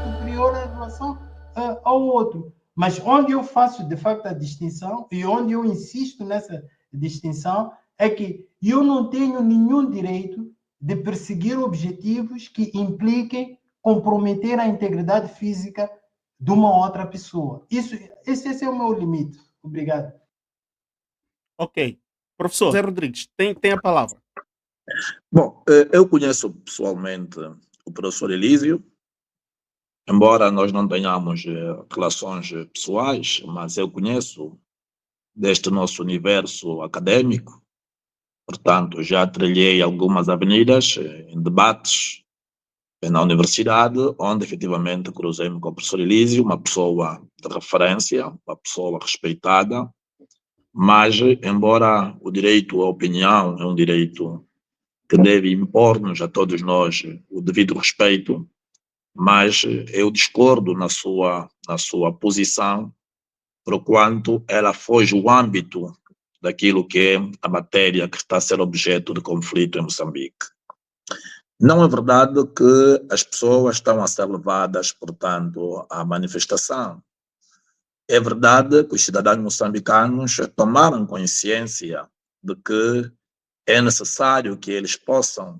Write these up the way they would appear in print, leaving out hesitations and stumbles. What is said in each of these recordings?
Superior em relação ao outro. Mas onde eu faço, de facto, a distinção e onde eu insisto nessa distinção é que eu não tenho nenhum direito de perseguir objetivos que impliquem comprometer a integridade física de uma outra pessoa. Esse é o meu limite. Obrigado. Ok. Professor José Rodrigues, tem a palavra. Bom, eu conheço pessoalmente o professor Elísio, embora nós não tenhamos relações pessoais, mas eu conheço deste nosso universo acadêmico. Portanto, já trilhei algumas avenidas em debates na universidade, onde efetivamente cruzei-me com o professor Elísio, uma pessoa de referência, uma pessoa respeitada, mas, embora o direito à opinião é um direito que deve impor-nos a todos nós o devido respeito, mas eu discordo na sua posição, porquanto ela foge o âmbito daquilo que é a matéria que está a ser objeto de conflito em Moçambique. Não é verdade que as pessoas estão a ser levadas, portanto, à manifestação. É verdade que os cidadãos moçambicanos tomaram consciência de que é necessário que eles possam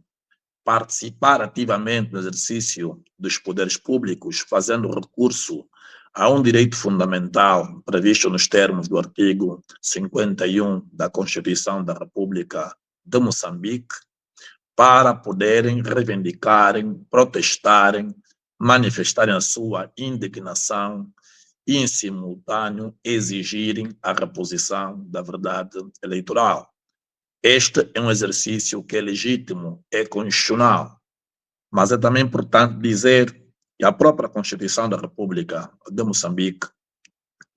participar ativamente no exercício dos poderes públicos, fazendo recurso a um direito fundamental previsto nos termos do artigo 51 da Constituição da República de Moçambique, para poderem reivindicarem, protestarem, manifestarem a sua indignação e, em simultâneo, exigirem a reposição da verdade eleitoral. Este é um exercício que é legítimo, é constitucional, mas é também importante dizer que a própria Constituição da República de Moçambique,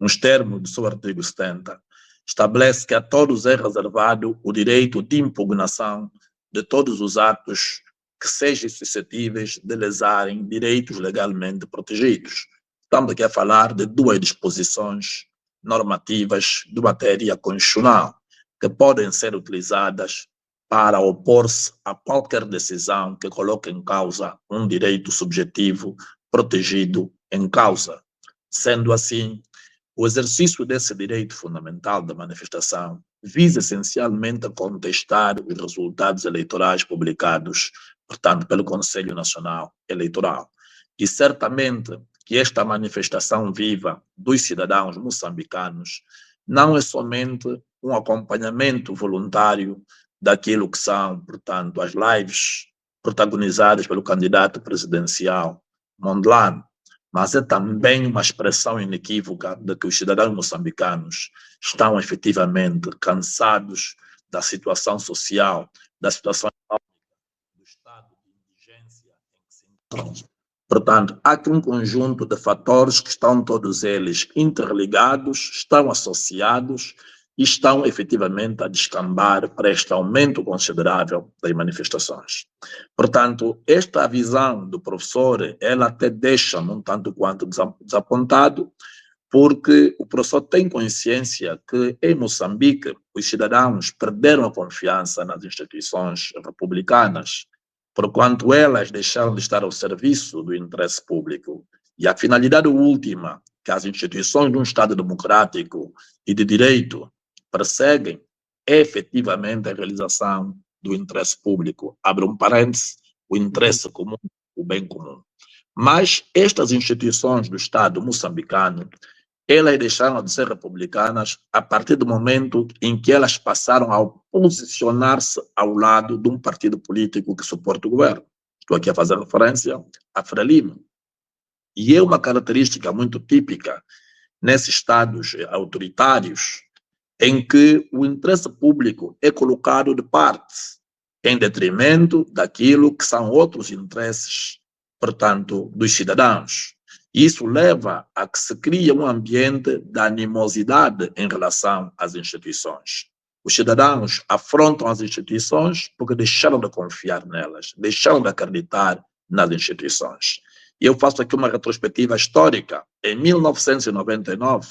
nos termos do seu artigo 70, estabelece que a todos é reservado o direito de impugnação de todos os atos que sejam suscetíveis de lesarem direitos legalmente protegidos. Estamos aqui a falar de duas disposições normativas de matéria constitucional que podem ser utilizadas para opor-se a qualquer decisão que coloque em causa um direito subjetivo protegido em causa. Sendo assim, o exercício desse direito fundamental da manifestação visa essencialmente a contestar os resultados eleitorais publicados, portanto, pelo Conselho Nacional Eleitoral. E certamente que esta manifestação viva dos cidadãos moçambicanos não é somente um acompanhamento voluntário daquilo que são, portanto, as lives protagonizadas pelo candidato presidencial Mondlane, mas é também uma expressão inequívoca de que os cidadãos moçambicanos estão efetivamente cansados da situação social, da situação do estado de indigência em que se encontram. Portanto, há aqui um conjunto de fatores que estão todos eles interligados, estão associados e estão efetivamente a descambar para este aumento considerável das manifestações. Portanto, esta visão do professor, ela até deixa-me um tanto quanto desapontado, porque o professor tem consciência que em Moçambique os cidadãos perderam a confiança nas instituições republicanas, porquanto elas deixaram de estar ao serviço do interesse público. E a finalidade última que as instituições de um Estado democrático e de direito perseguem é efetivamente a realização do interesse público. Abre um parênteses, o interesse comum, o bem comum. Mas estas instituições do Estado moçambicano, elas deixaram de ser republicanas a partir do momento em que elas passaram a posicionar-se ao lado de um partido político que suporta o governo. Estou aqui a fazer referência à Frelimo. E é uma característica muito típica nesses estados autoritários, em que o interesse público é colocado de parte, em detrimento daquilo que são outros interesses, portanto, dos cidadãos. Isso leva a que se crie um ambiente de animosidade em relação às instituições. Os cidadãos afrontam as instituições porque deixaram de confiar nelas, deixaram de acreditar nas instituições. E eu faço aqui uma retrospectiva histórica. Em 1999,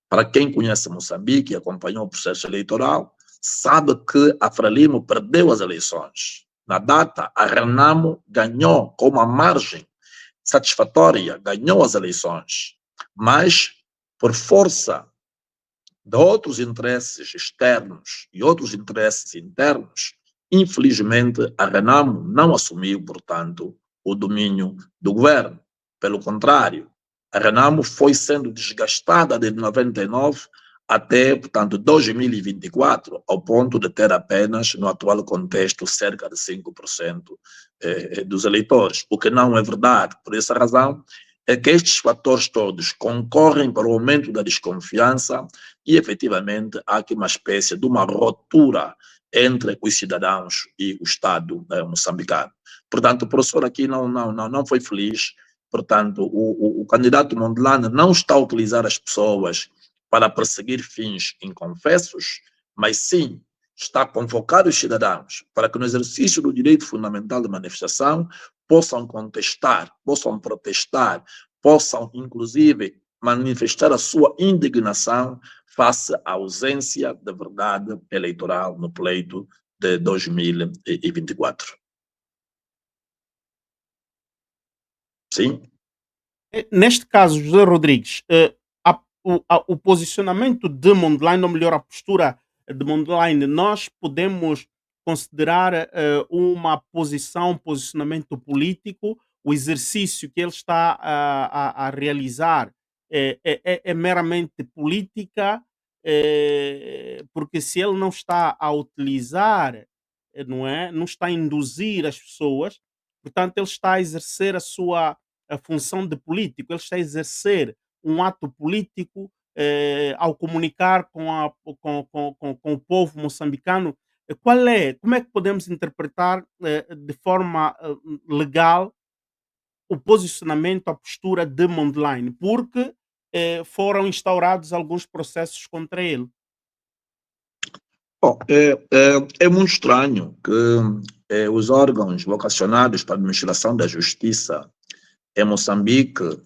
para quem conhece Moçambique e acompanhou o processo eleitoral, sabe que a Frelimo perdeu as eleições. Na data, a Renamo ganhou com uma margem satisfatória, ganhou as eleições. Mas, por força de outros interesses externos e outros interesses internos, infelizmente, a Renamo não assumiu, portanto, o domínio do governo. Pelo contrário, a Renamo foi sendo desgastada desde 99 até, portanto, 2024, ao ponto de ter apenas, no atual contexto, cerca de 5% dos eleitores, o que não é verdade. Por essa razão, é que estes fatores todos concorrem para o aumento da desconfiança e, efetivamente, há aqui uma espécie de uma ruptura entre os cidadãos e o Estado moçambicano. Portanto, o professor aqui não foi feliz. Portanto, o candidato Mondlane não está a utilizar as pessoas para perseguir fins inconfessos, mas sim está a convocar os cidadãos para que, no exercício do direito fundamental de manifestação, possam contestar, possam protestar, possam, inclusive, manifestar a sua indignação face à ausência da verdade eleitoral no pleito de 2024. Sim? Neste caso, José Rodrigues, o posicionamento de Mondlane, ou melhor, a postura de Mondlane, nós podemos considerar uma posição, um posicionamento político, o exercício que ele está a realizar é meramente política, porque se ele não está a utilizar, não é? Não está a induzir as pessoas, portanto, ele está a exercer a função de político, ele está a exercer um ato político ao comunicar com o povo moçambicano. Como é que podemos interpretar de forma legal o posicionamento, a postura de Mondlane? Porque foram instaurados alguns processos contra ele. Bom, é muito estranho que os órgãos vocacionados para a administração da justiça em Moçambique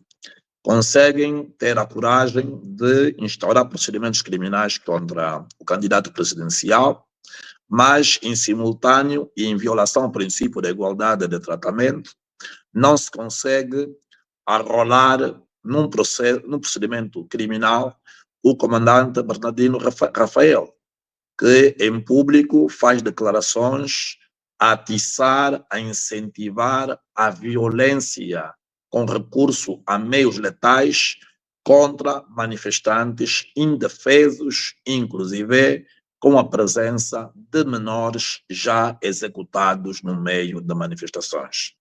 conseguem ter a coragem de instaurar procedimentos criminais contra o candidato presidencial, mas, em simultâneo e em violação ao princípio da igualdade de tratamento, não se consegue arrolar num procedimento criminal o comandante Bernardino Rafael, que em público faz declarações a atiçar, a incentivar a violência com recurso a meios letais contra manifestantes indefesos, inclusive com a presença de menores já executados no meio de manifestações.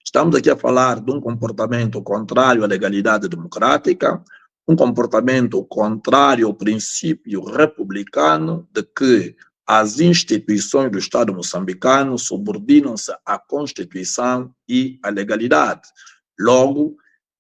Estamos aqui a falar de um comportamento contrário à legalidade democrática, um comportamento contrário ao princípio republicano de que as instituições do Estado moçambicano subordinam-se à Constituição e à legalidade. Logo,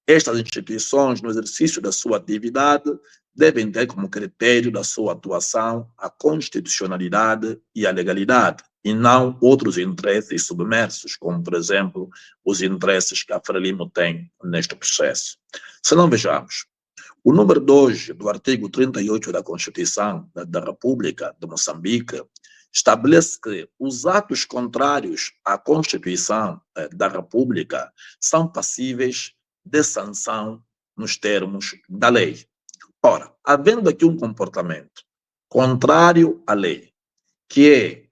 estas instituições, no exercício da sua atividade, devem ter como critério da sua atuação a constitucionalidade e a legalidade, e não outros interesses submersos, como, por exemplo, os interesses que a Frelimo tem neste processo. Se não vejamos, o número 2 do artigo 38 da Constituição da República de Moçambique estabelece que os atos contrários à Constituição da República são passíveis de sanção nos termos da lei. Ora, havendo aqui um comportamento contrário à lei, que é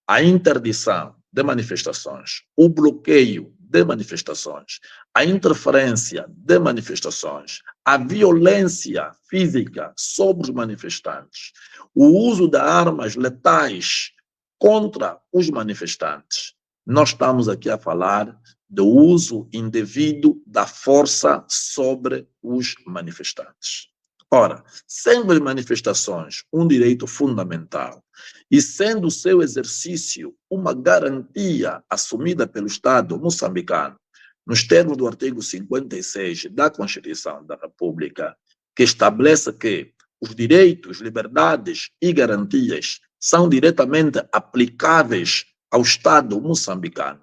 a interdição de manifestações, o bloqueio de manifestações, a interferência de manifestações, a violência física sobre os manifestantes, o uso de armas letais contra os manifestantes. Nós estamos aqui a falar do uso indevido da força sobre os manifestantes. Ora, sendo as manifestações um direito fundamental e sendo o seu exercício uma garantia assumida pelo Estado moçambicano, nos termos do artigo 56 da Constituição da República, que estabelece que os direitos, liberdades e garantias são diretamente aplicáveis ao Estado moçambicano,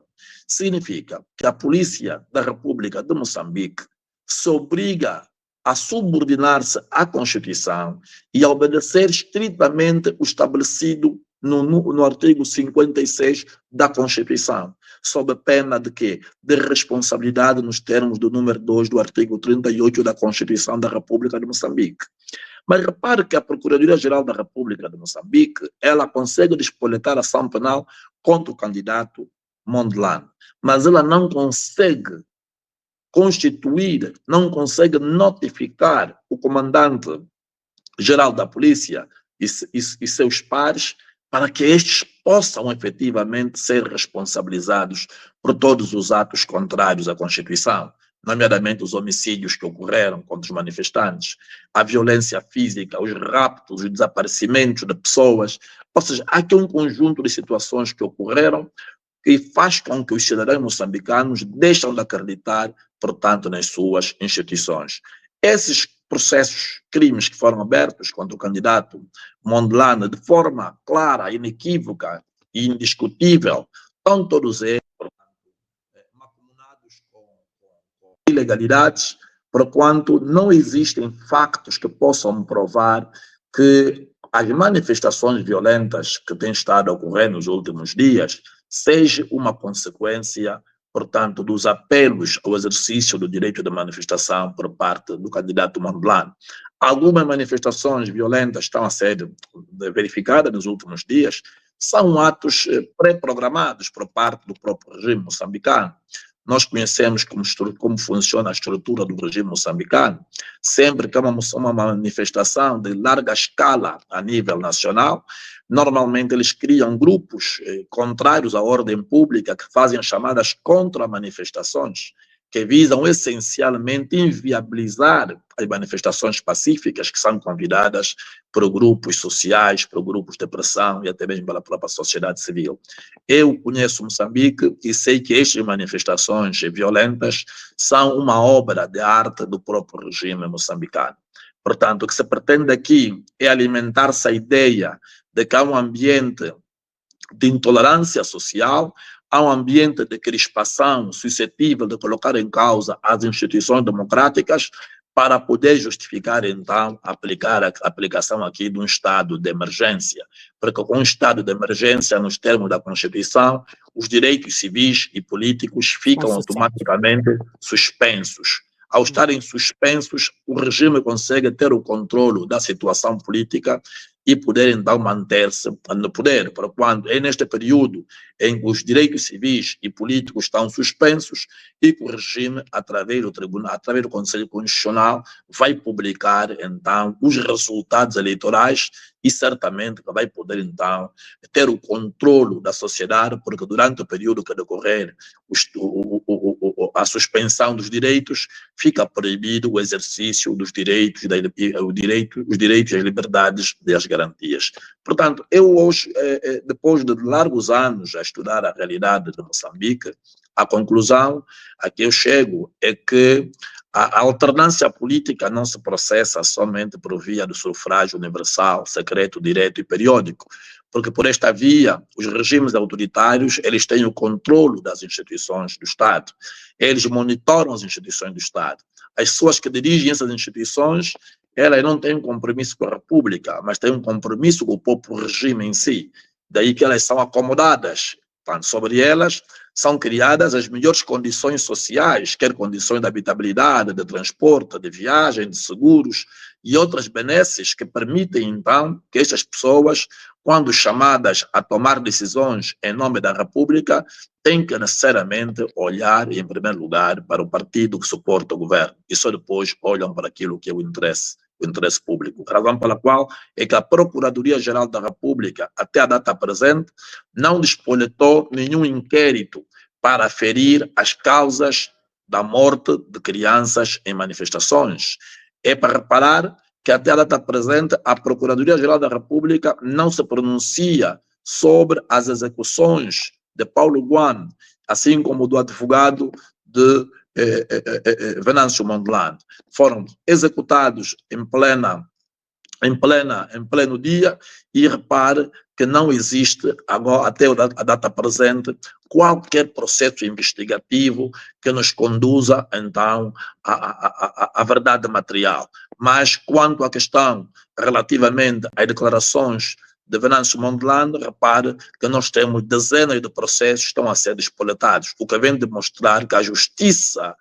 Significa que a Polícia da República de Moçambique se obriga a subordinar-se à Constituição e a obedecer estritamente o estabelecido no artigo 56 da Constituição, sob pena de quê? De responsabilidade nos termos do número 2 do artigo 38 da Constituição da República de Moçambique. Mas repare que a Procuradoria-Geral da República de Moçambique, ela consegue despoletar ação penal contra o candidato Mondlane, mas ela não consegue constituir, não consegue notificar o comandante-geral da polícia e seus pares para que estes possam efetivamente ser responsabilizados por todos os atos contrários à Constituição, nomeadamente os homicídios que ocorreram contra os manifestantes, a violência física, os raptos, os desaparecimentos de pessoas. Ou seja, há aqui um conjunto de situações que ocorreram que faz com que os cidadãos moçambicanos deixem de acreditar, portanto, nas suas instituições. Esses processos, crimes que foram abertos contra o candidato Mondlane de forma clara, inequívoca e indiscutível, estão todos eles macunados com ilegalidades, porquanto não existem factos que possam provar que as manifestações violentas que têm estado ocorrendo nos últimos dias seja uma consequência, portanto, dos apelos ao exercício do direito de manifestação por parte do candidato Mondlane. Algumas manifestações violentas estão a ser verificadas nos últimos dias, são atos pré-programados por parte do próprio regime moçambicano. Nós conhecemos como funciona a estrutura do regime moçambicano. Sempre que há uma manifestação de larga escala a nível nacional, normalmente eles criam grupos contrários à ordem pública que fazem as chamadas contra-manifestações, que visam essencialmente inviabilizar as manifestações pacíficas que são convidadas por grupos sociais, por grupos de pressão e até mesmo pela própria sociedade civil. Eu conheço Moçambique e sei que estas manifestações violentas são uma obra de arte do próprio regime moçambicano. Portanto, o que se pretende aqui é alimentar-se a ideia de que há um ambiente de intolerância social, há um ambiente de crispação suscetível de colocar em causa as instituições democráticas para poder justificar, então, a aplicação aqui de um estado de emergência. Porque com um estado de emergência, nos termos da Constituição, os direitos civis e políticos ficam automaticamente suspensos. Ao estarem suspensos, o regime consegue ter o controle da situação política e poder, então, manter-se no poder. Porquanto é neste período em que os direitos civis e políticos estão suspensos e que o regime, através do tribunal, através do Conselho Constitucional, vai publicar, então, os resultados eleitorais e certamente vai poder, então, ter o controle da sociedade, porque durante o período que decorrer a suspensão dos direitos, fica proibido o exercício dos direitos, os direitos e as liberdades e as garantias. Portanto, eu hoje, depois de largos anos a estudar a realidade de Moçambique, a conclusão a que eu chego é que a alternância política não se processa somente por via do sufrágio universal, secreto, direto e periódico, porque por esta via, os regimes autoritários, eles têm o controle das instituições do Estado, eles monitoram as instituições do Estado. As pessoas que dirigem essas instituições, elas não têm um compromisso com a República, mas têm um compromisso com o próprio regime em si. Daí que elas são acomodadas. Portanto, sobre elas são criadas as melhores condições sociais, quer condições de habitabilidade, de transporte, de viagem, de seguros e outras benesses que permitem, então, que estas pessoas, quando chamadas a tomar decisões em nome da República, têm que necessariamente olhar, em primeiro lugar, para o partido que suporta o governo e só depois olham para aquilo que é o interesse público. A razão pela qual é que a Procuradoria-Geral da República, até a data presente, não despoletou nenhum inquérito para aferir as causas da morte de crianças em manifestações. É para reparar que até a data presente a Procuradoria-Geral da República não se pronuncia sobre as execuções de Paulo Guan, assim como do advogado de Venâncio Mondlane. Foram executados em pleno dia e repare que não existe, agora, até a data presente, qualquer processo investigativo que nos conduza, então, à verdade material. Mas, quanto à questão relativamente às declarações de Venâncio Mondlane, repare que nós temos dezenas de processos que estão a ser despoletados, o que vem demonstrar que a justiça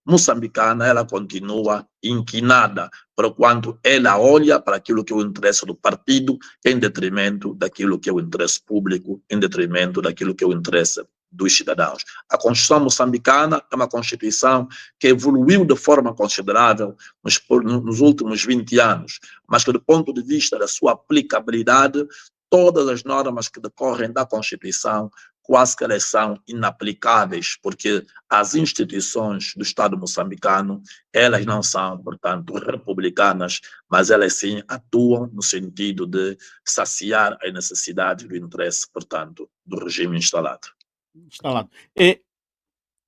moçambicana, ela continua inquinada, por quanto ela olha para aquilo que é o interesse do partido em detrimento daquilo que é o interesse público, em detrimento daquilo que é o interesse dos cidadãos. A Constituição moçambicana é uma Constituição que evoluiu de forma considerável nos últimos 20 anos, mas que do ponto de vista da sua aplicabilidade, todas as normas que decorrem da Constituição quase que elas são inaplicáveis, porque as instituições do Estado moçambicano, elas não são, portanto, republicanas, mas elas sim atuam no sentido de saciar as necessidades do interesse, portanto, do regime instalado.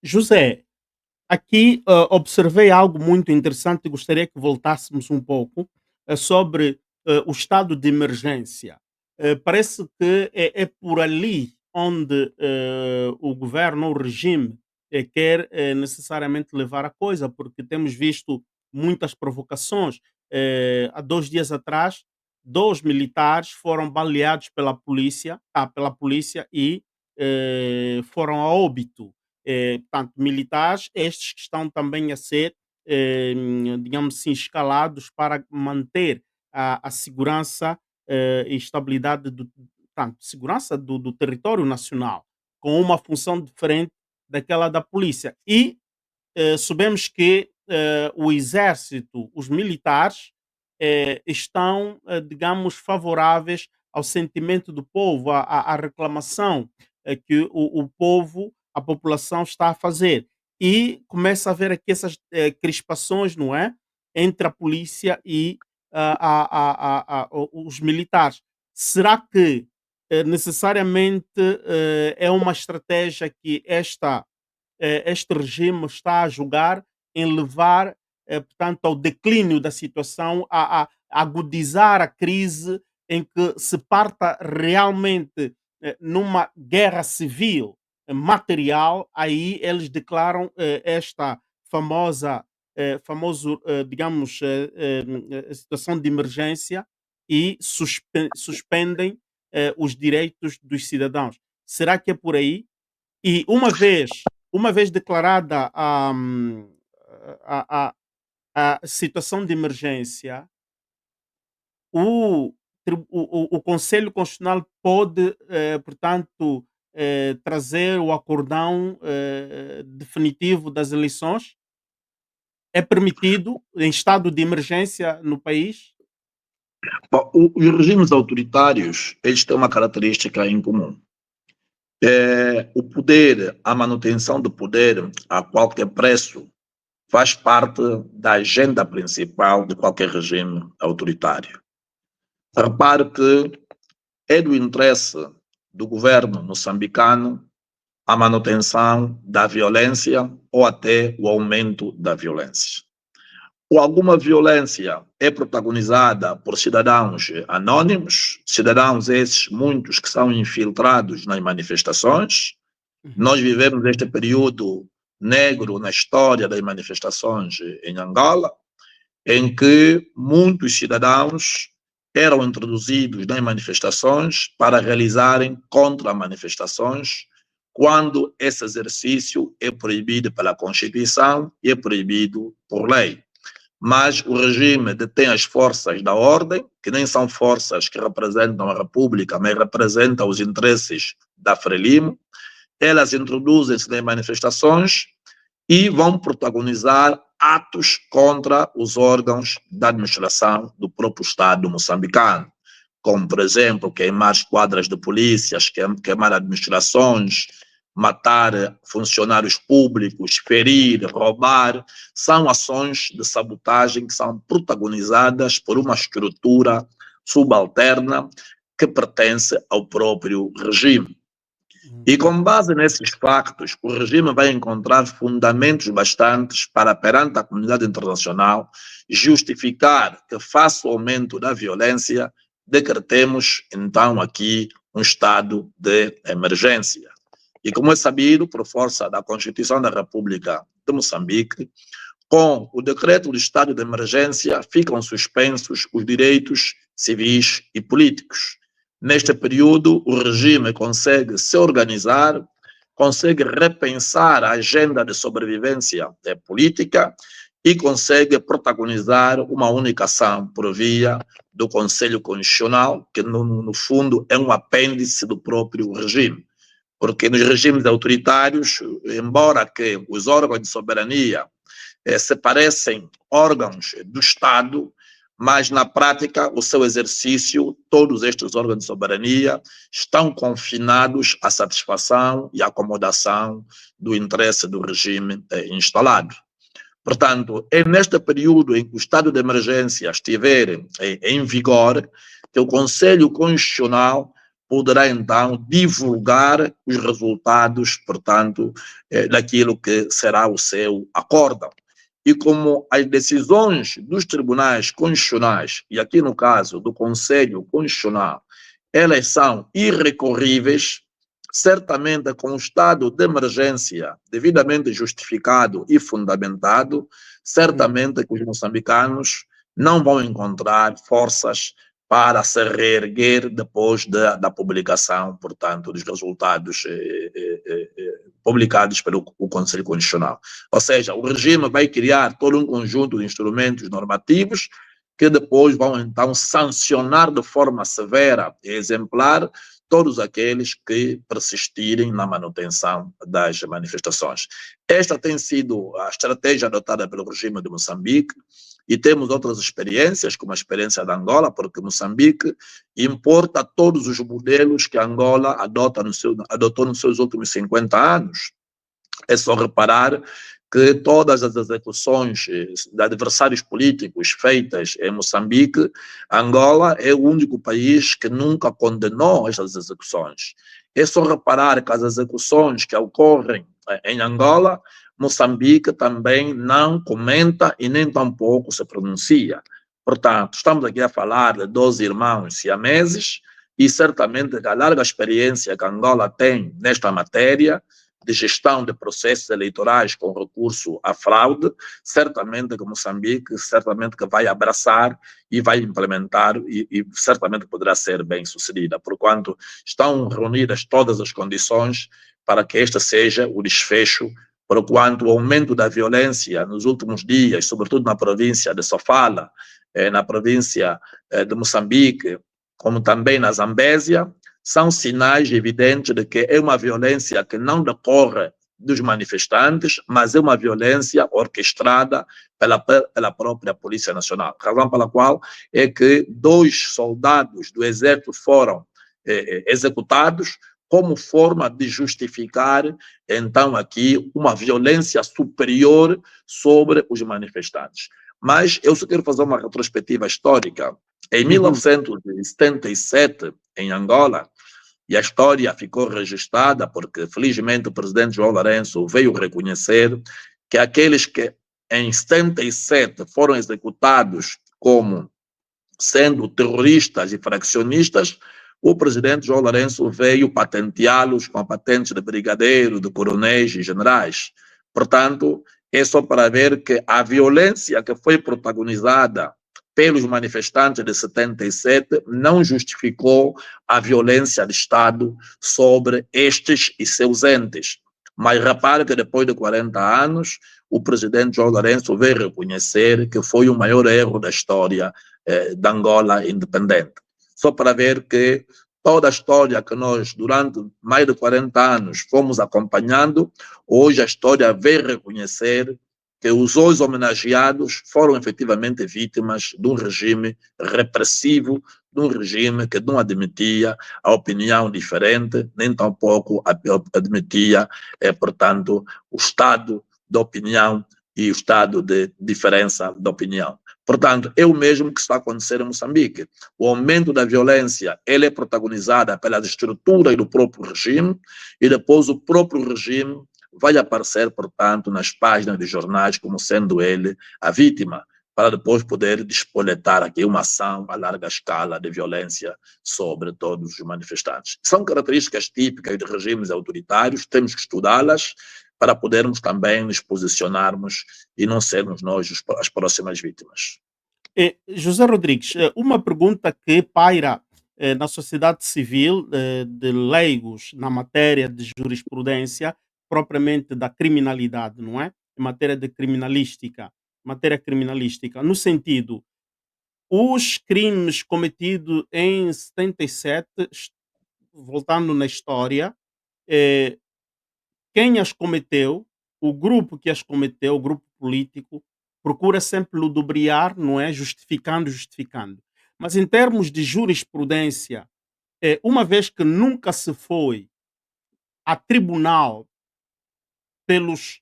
José, aqui observei algo muito interessante e gostaria que voltássemos um pouco sobre o estado de emergência. Parece que é por ali onde o governo, o regime, quer necessariamente levar a coisa, porque temos visto muitas provocações. Há 2 dias atrás, 2 militares foram baleados pela polícia e foram a óbito. Portanto, militares, estes que estão também a ser, digamos assim, escalados para manter a segurança e estabilidade portanto, segurança do território nacional, com uma função diferente daquela da polícia. E sabemos que o exército, os militares, estão, digamos, favoráveis ao sentimento do povo, à reclamação que o povo, a população está a fazer. E começa a haver aqui essas crispações, não é? Entre a polícia e os militares. Será que necessariamente é uma estratégia que este regime está a julgar em levar, portanto, ao declínio da situação, a agudizar a crise em que se parta realmente numa guerra civil material, aí eles declaram esta famoso, digamos, situação de emergência e suspendem os direitos dos cidadãos. Será que é por aí? E uma vez declarada a, a situação de emergência, o, o Conselho Constitucional pode, portanto, trazer o acordão definitivo das eleições? É permitido em estado de emergência no país? Bom, os regimes autoritários, eles têm uma característica em comum. O poder, a manutenção do poder a qualquer preço, faz parte da agenda principal de qualquer regime autoritário. Repare que é do interesse do governo moçambicano a manutenção da violência ou até o aumento da violência. Ou alguma violência é protagonizada por cidadãos anônimos, cidadãos esses muitos que são infiltrados nas manifestações. Nós vivemos este período negro na história das manifestações em Angola, em que muitos cidadãos eram introduzidos nas manifestações para realizarem contra-manifestações, quando esse exercício é proibido pela Constituição e é proibido por lei. Mas o regime detém as forças da ordem, que nem são forças que representam a República, mas representam os interesses da Frelimo. Elas introduzem-se nas manifestações e vão protagonizar atos contra os órgãos da administração do próprio Estado moçambicano, como, por exemplo, queimar esquadras de polícias, queimar administrações, matar funcionários públicos, ferir, roubar. São ações de sabotagem que são protagonizadas por uma estrutura subalterna que pertence ao próprio regime. E com base nesses factos, o regime vai encontrar fundamentos bastantes para, perante a comunidade internacional, justificar que, face ao aumento da violência, decretemos então aqui um estado de emergência. E como é sabido, por força da Constituição da República de Moçambique, com o decreto do estado de emergência ficam suspensos os direitos civis e políticos. Neste período, o regime consegue se organizar, consegue repensar a agenda de sobrevivência política e consegue protagonizar uma única ação por via do Conselho Constitucional, que no fundo é um apêndice do próprio regime. Porque nos regimes autoritários, embora que os órgãos de soberania se parecem órgãos do Estado, mas na prática o seu exercício, todos estes órgãos de soberania estão confinados à satisfação e acomodação do interesse do regime instalado. Portanto, é neste período em que o estado de emergência estiver em vigor que o Conselho Constitucional poderá então divulgar os resultados, portanto, daquilo que será o seu acórdão. E como as decisões dos tribunais constitucionais, e aqui no caso do Conselho Constitucional, elas são irrecorríveis, certamente com o estado de emergência devidamente justificado e fundamentado, certamente que os moçambicanos não vão encontrar forças para se reerguer depois da publicação, portanto, dos resultados publicados pelo Conselho Constitucional. Ou seja, o regime vai criar todo um conjunto de instrumentos normativos que depois vão, então, sancionar de forma severa e exemplar todos aqueles que persistirem na manutenção das manifestações. Esta tem sido a estratégia adotada pelo regime de Moçambique, e temos outras experiências, como a experiência da Angola, porque Moçambique importa todos os modelos que a Angola adotou nos seus últimos 50 anos. É só reparar que todas as execuções de adversários políticos feitas em Moçambique, Angola é o único país que nunca condenou estas execuções. É só reparar que as execuções que ocorrem em Angola, Moçambique também não comenta e nem tampouco se pronuncia. Portanto, estamos aqui a falar de 12 irmãos siameses e certamente a larga experiência que Angola tem nesta matéria de gestão de processos eleitorais com recurso à fraude, certamente que Moçambique, certamente que vai abraçar e vai implementar e certamente poderá ser bem sucedida, porquanto estão reunidas todas as condições para que este seja o desfecho, porquanto o aumento da violência nos últimos dias, sobretudo na província de Sofala, na província de Moçambique, como também na Zambésia, são sinais evidentes de que é uma violência que não decorre dos manifestantes, mas é uma violência orquestrada pela própria Polícia Nacional. Razão pela qual é que 2 soldados do Exército foram executados como forma de justificar, então, aqui, uma violência superior sobre os manifestantes. Mas eu só quero fazer uma retrospectiva histórica. Em 1977, em Angola, e a história ficou registrada porque, felizmente, o presidente João Lourenço veio reconhecer que aqueles que em 77 foram executados como sendo terroristas e fraccionistas, o presidente João Lourenço veio patenteá-los com a patente de brigadeiro, de coronéis e generais. Portanto, é só para ver que a violência que foi protagonizada pelos manifestantes de 77 não justificou a violência de Estado sobre estes e seus entes. Mas repare que depois de 40 anos, o presidente João Lourenço veio reconhecer que foi o maior erro da história da Angola independente. Só para ver que toda a história que nós, durante mais de 40 anos, fomos acompanhando, hoje a história veio reconhecer que os dois homenageados foram efetivamente vítimas de um regime repressivo, de um regime que não admitia a opinião diferente, nem tampouco admitia, portanto, o estado de opinião e o estado de diferença de opinião. Portanto, é o mesmo que está a acontecer em Moçambique. O aumento da violência, ele é protagonizada pelas estruturas do próprio regime e depois o próprio regime vai aparecer, portanto, nas páginas de jornais como sendo ele a vítima. para depois poder despoletar aqui uma ação a larga escala de violência sobre todos os manifestantes. São características típicas de regimes autoritários, temos que estudá-las para podermos também nos posicionarmos e não sermos nós as próximas vítimas. José Rodrigues, uma pergunta que paira na sociedade civil de leigos na matéria de jurisprudência, propriamente da criminalidade, não é? Em matéria criminalística, no sentido, os crimes cometidos em 77, voltando na história, eh, quem as cometeu, o grupo que as cometeu, o grupo político, procura sempre ludibriar, não é? Justificando. Mas em termos de jurisprudência, uma vez que nunca se foi a tribunal pelos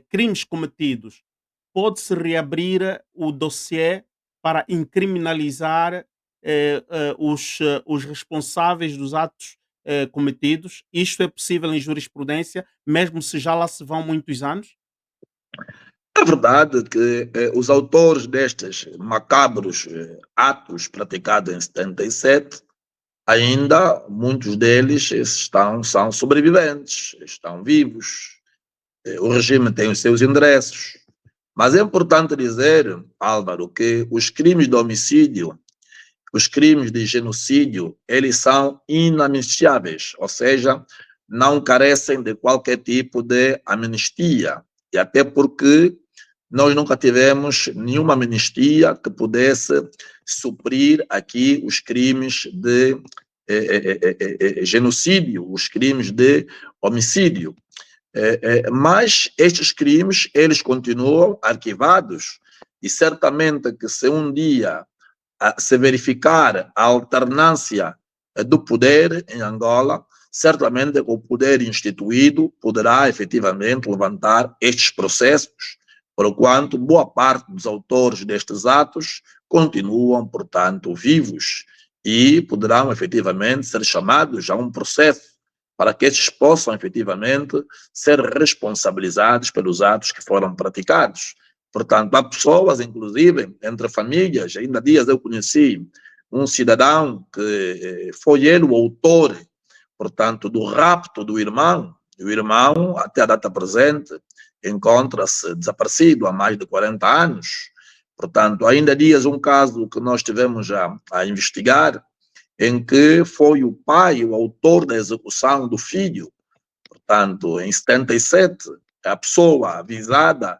crimes cometidos, pode-se reabrir o dossiê para incriminalizar os responsáveis dos atos cometidos. Isto é possível em jurisprudência, mesmo se já lá se vão muitos anos? É verdade que os autores destes macabros atos praticados em 77, ainda muitos deles são sobreviventes, estão vivos. O regime tem os seus endereços. Mas é importante dizer, Álvaro, que os crimes de homicídio, os crimes de genocídio, eles são inamnistiáveis, ou seja, não carecem de qualquer tipo de amnistia. E até porque nós nunca tivemos nenhuma amnistia que pudesse suprir aqui os crimes de genocídio, os crimes de homicídio. Mas estes crimes, eles continuam arquivados e certamente que se um dia se verificar a alternância do poder em Angola, certamente o poder instituído poderá efetivamente levantar estes processos, porquanto boa parte dos autores destes atos continuam, portanto, vivos e poderão efetivamente ser chamados a um processo para que estes possam efetivamente ser responsabilizados pelos atos que foram praticados. Portanto, há pessoas, inclusive, entre famílias, ainda há dias eu conheci um cidadão que foi ele o autor, portanto, do rapto do irmão, e o irmão, até a data presente, encontra-se desaparecido há mais de 40 anos. Portanto, ainda há dias um caso que nós tivemos a investigar, em que foi o pai o autor da execução do filho. Portanto, em 77, a pessoa avisada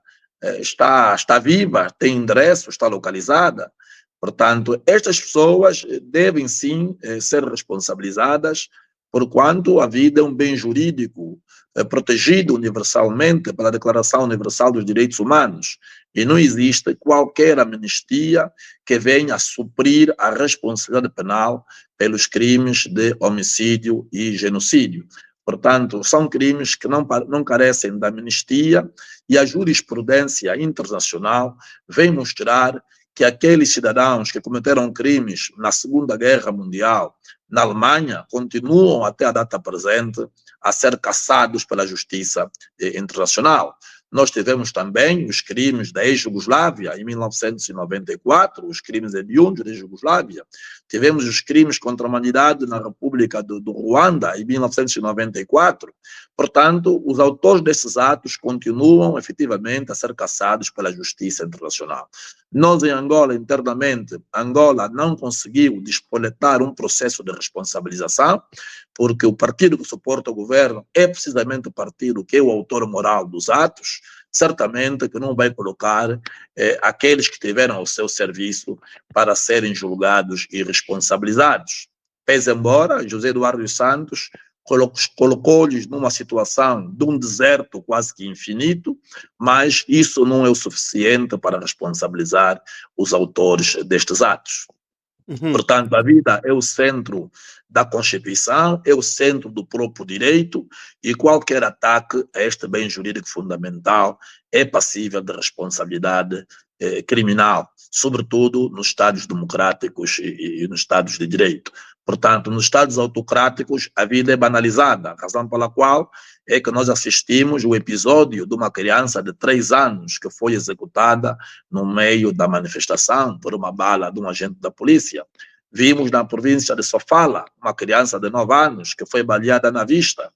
está viva, tem endereço, está localizada. Portanto, estas pessoas devem sim ser responsabilizadas, porquanto a vida é um bem jurídico protegido universalmente pela Declaração Universal dos Direitos Humanos, e não existe qualquer amnistia que venha a suprir a responsabilidade penal pelos crimes de homicídio e genocídio. Portanto, são crimes que não carecem da amnistia, e a jurisprudência internacional vem mostrar que aqueles cidadãos que cometeram crimes na Segunda Guerra Mundial, na Alemanha, continuam até a data presente a ser caçados pela justiça internacional. Nós tivemos também os crimes da ex-Jugoslávia, em 1994, os crimes hediondos da ex-Jugoslávia. Tivemos os crimes contra a humanidade na República do Ruanda, em 1994. Portanto, os autores desses atos continuam, efetivamente, a ser caçados pela justiça internacional. Nós, em Angola, internamente, Angola não conseguiu despoletar um processo de responsabilização, porque o partido que suporta o governo é precisamente o partido que é o autor moral dos atos, certamente que não vai colocar aqueles que tiveram ao seu serviço para serem julgados e responsabilizados. Pese embora José Eduardo dos Santos colocou-lhes numa situação de um deserto quase que infinito, mas isso não é o suficiente para responsabilizar os autores destes atos. Portanto, a vida é o centro da Constituição, é o centro do próprio direito, e qualquer ataque a este bem jurídico fundamental é passível de responsabilidade criminal, sobretudo nos Estados democráticos e nos Estados de direito. Portanto, nos Estados autocráticos, a vida é banalizada, a razão pela qual é que nós assistimos o episódio de uma criança de 3 anos que foi executada no meio da manifestação por uma bala de um agente da polícia. Vimos na província de Sofala uma criança de 9 anos que foi baleada na vista.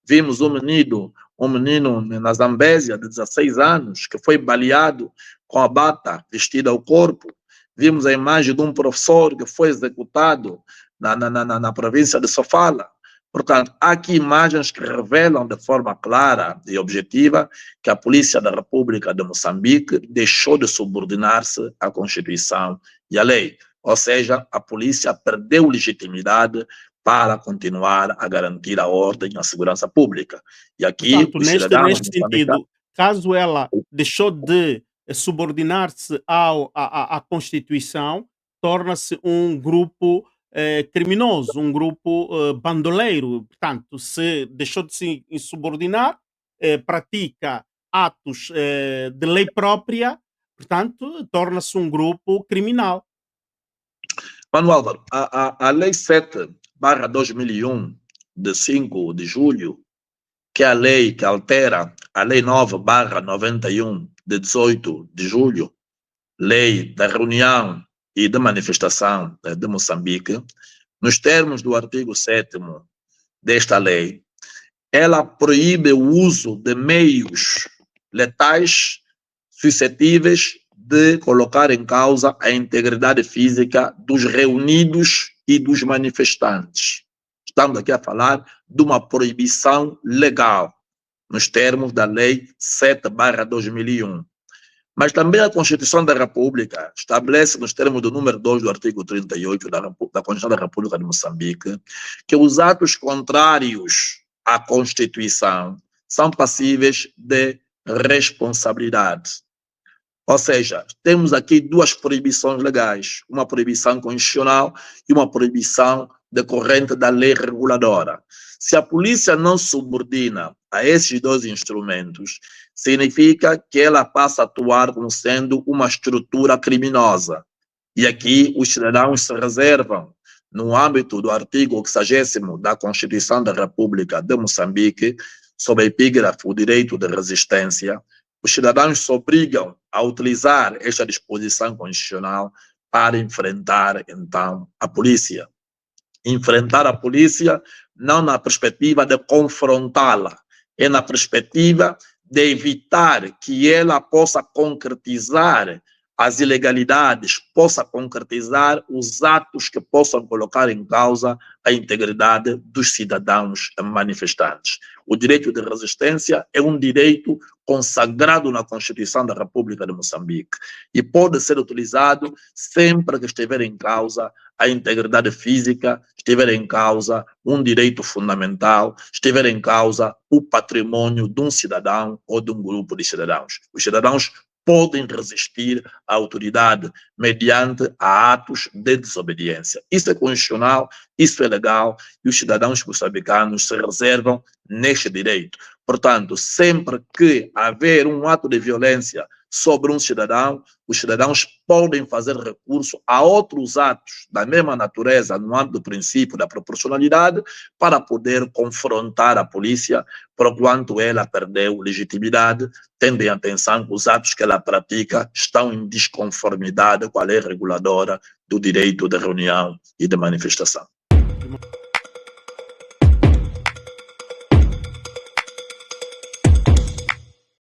Vimos um menino na Zambésia de 16 anos que foi baleado com a bata vestida ao corpo. Vimos a imagem de um professor que foi executado na província de Sofala. Portanto, há aqui imagens que revelam de forma clara e objetiva que a Polícia da República de Moçambique deixou de subordinar-se à Constituição e à lei. Ou seja, a polícia perdeu legitimidade para continuar a garantir a ordem e a segurança pública. E aqui, Portanto, os cidadãos neste sentido, caso ela deixou de subordinar-se à Constituição, torna-se um grupo criminoso, um grupo bandoleiro. Portanto, se deixou de se insubordinar, pratica atos de lei própria, portanto, torna-se um grupo criminal. Mano Álvaro, a Lei 7/2001, de 5 de julho, que é a lei que altera a Lei 9/91, de 18 de julho, Lei da Reunião e da Manifestação de Moçambique, nos termos do artigo 7º desta lei, ela proíbe o uso de meios letais suscetíveis de colocar em causa a integridade física dos reunidos e dos manifestantes. Estamos aqui a falar de uma proibição legal, nos termos da Lei 7/2001. Mas também a Constituição da República estabelece, nos termos do número 2 do artigo 38 da Constituição da República de Moçambique, que os atos contrários à Constituição são passíveis de responsabilidade. Ou seja, temos aqui 2 proibições legais, uma proibição constitucional e uma proibição decorrente da lei reguladora. Se a polícia não subordina a esses 2 instrumentos, significa que ela passa a atuar como sendo uma estrutura criminosa. E aqui os cidadãos se reservam, no âmbito do artigo 60º da Constituição da República de Moçambique, sob a epígrafe o direito de resistência, os cidadãos se obrigam a utilizar esta disposição constitucional para enfrentar, então, a polícia. Enfrentar a polícia não na perspectiva de confrontá-la, é na perspectiva de evitar que ela possa concretizar as ilegalidades, possa concretizar os atos que possam colocar em causa a integridade dos cidadãos manifestantes. O direito de resistência é um direito consagrado na Constituição da República de Moçambique e pode ser utilizado sempre que estiver em causa a integridade física, estiver em causa um direito fundamental, estiver em causa o patrimônio de um cidadão ou de um grupo de cidadãos. Os cidadãos podem resistir à autoridade mediante a atos de desobediência. Isso é constitucional, isso é legal e os cidadãos moçambicanos se reservam neste direito. Portanto, sempre que haver um ato de violência sobre um cidadão, os cidadãos podem fazer recurso a outros atos da mesma natureza no âmbito do princípio da proporcionalidade para poder confrontar a polícia, porquanto ela perdeu legitimidade, tendo em atenção que os atos que ela pratica estão em desconformidade com a lei reguladora do direito de reunião e de manifestação.